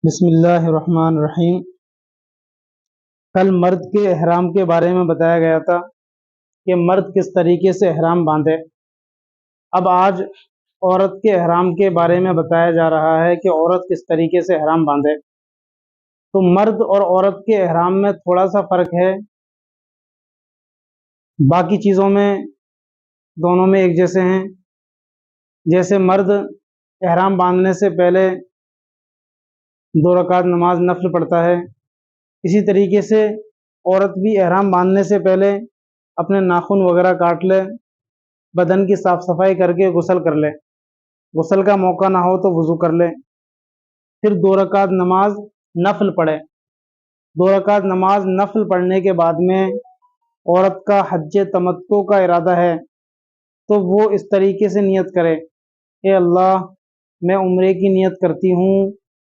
بسم اللہ الرحمن الرحیم۔ کل مرد کے احرام کے بارے میں بتایا گیا تھا کہ مرد کس طریقے سے احرام باندھے۔ اب آج عورت کے احرام کے بارے میں بتایا جا رہا ہے کہ عورت کس طریقے سے احرام باندھے۔ تو مرد اور عورت کے احرام میں تھوڑا سا فرق ہے، باقی چیزوں میں دونوں میں ایک جیسے ہیں۔ جیسے مرد احرام باندھنے سے پہلے 2 رکعت نماز نفل پڑھتا ہے، اسی طریقے سے عورت بھی احرام باندھنے سے پہلے اپنے ناخن وغیرہ کاٹ لے، بدن کی صاف صفائی کر کے غسل کر لے، غسل کا موقع نہ ہو تو وضو کر لے، پھر 2 رکعت نماز نفل پڑھے۔ 2 رکعت نماز نفل پڑھنے کے بعد میں عورت کا حج تمتع کا ارادہ ہے تو وہ اس طریقے سے نیت کرے، اے اللہ میں عمرے کی نیت کرتی ہوں،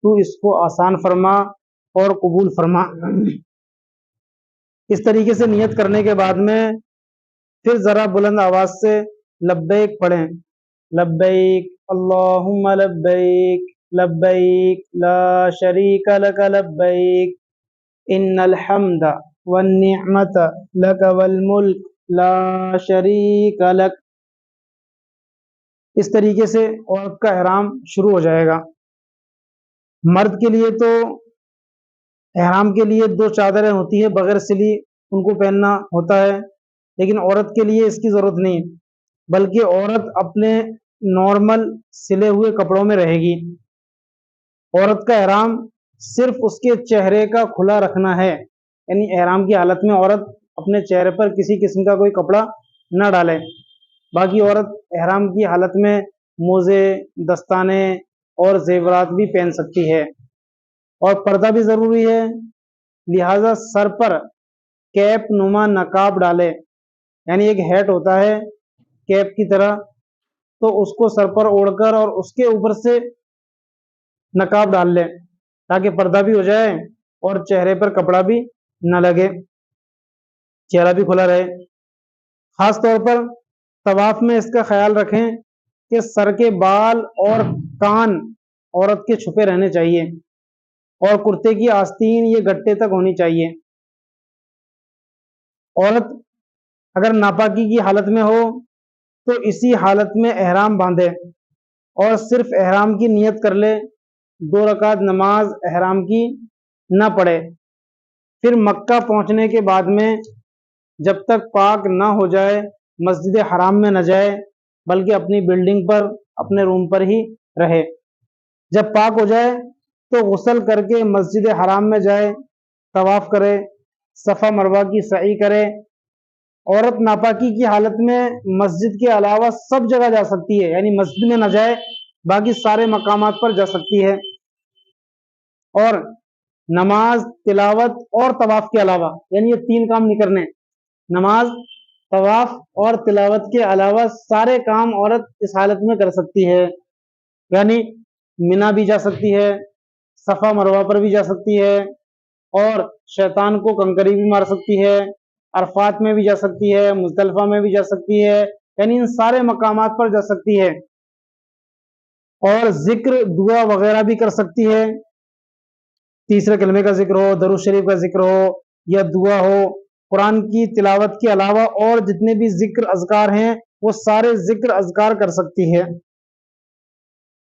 تو اس کو آسان فرما اور قبول فرما۔ اس طریقے سے نیت کرنے کے بعد میں پھر ذرا بلند آواز سے لبیک پڑھیں، لبیک اللہم لبیک لبیک لا شریک لک لبیک ان الحمد والنعمت لک والملک لا شریک لک۔ اس طریقے سے عورت کا احرام شروع ہو جائے گا۔ مرد کے لیے تو احرام کے لیے 2 چادریں ہوتی ہیں بغیر سلی، ان کو پہننا ہوتا ہے، لیکن عورت کے لیے اس کی ضرورت نہیں، بلکہ عورت اپنے نارمل سلے ہوئے کپڑوں میں رہے گی۔ عورت کا احرام صرف اس کے چہرے کا کھلا رکھنا ہے، یعنی احرام کی حالت میں عورت اپنے چہرے پر کسی قسم کا کوئی کپڑا نہ ڈالے۔ باقی عورت احرام کی حالت میں موزے، دستانے اور زیورات بھی پہن سکتی ہے، اور پردہ بھی ضروری ہے، لہذا سر پر کیپ نما نقاب ڈالے، یعنی ایک ہیٹ ہوتا ہے کیپ کی طرح، تو اس کو سر پر اوڑھ کر اور اس کے اوپر سے نقاب ڈال لے تاکہ پردہ بھی ہو جائے اور چہرے پر کپڑا بھی نہ لگے، چہرہ بھی کھلا رہے۔ خاص طور پر طواف میں اس کا خیال رکھیں کہ سر کے بال اور کان عورت کے چھپے رہنے چاہیے، اور کرتے کی آستین یہ گٹے تک ہونی چاہیے۔ عورت اگر ناپاکی کی حالت میں ہو تو اسی حالت میں احرام باندھے اور صرف احرام کی نیت کر لے، 2 رکعت نماز احرام کی نہ پڑھے۔ پھر مکہ پہنچنے کے بعد میں جب تک پاک نہ ہو جائے مسجد حرام میں نہ جائے، بلکہ اپنی بلڈنگ پر اپنے روم پر ہی رہے۔ جب پاک ہو جائے تو غسل کر کے مسجد حرام میں جائے، طواف کرے، صفا مروہ کی سعی کرے۔ عورت ناپاکی کی حالت میں مسجد کے علاوہ سب جگہ جا سکتی ہے، یعنی مسجد میں نہ جائے باقی سارے مقامات پر جا سکتی ہے، اور نماز، تلاوت اور طواف کے علاوہ، یعنی یہ 3 کام نہیں کرنے، نماز، طواف اور تلاوت کے علاوہ سارے کام عورت اس حالت میں کر سکتی ہے، یعنی مینا بھی جا سکتی ہے، صفا مروہ پر بھی جا سکتی ہے، اور شیطان کو کنکری بھی مار سکتی ہے، عرفات میں بھی جا سکتی ہے، مزدلفہ میں بھی جا سکتی ہے، یعنی ان سارے مقامات پر جا سکتی ہے، اور ذکر دعا وغیرہ بھی کر سکتی ہے۔ تیسرے کلمے کا ذکر ہو، درود شریف کا ذکر ہو یا دعا ہو، قرآن کی تلاوت کے علاوہ اور جتنے بھی ذکر اذکار ہیں وہ سارے ذکر اذکار کر سکتی ہے۔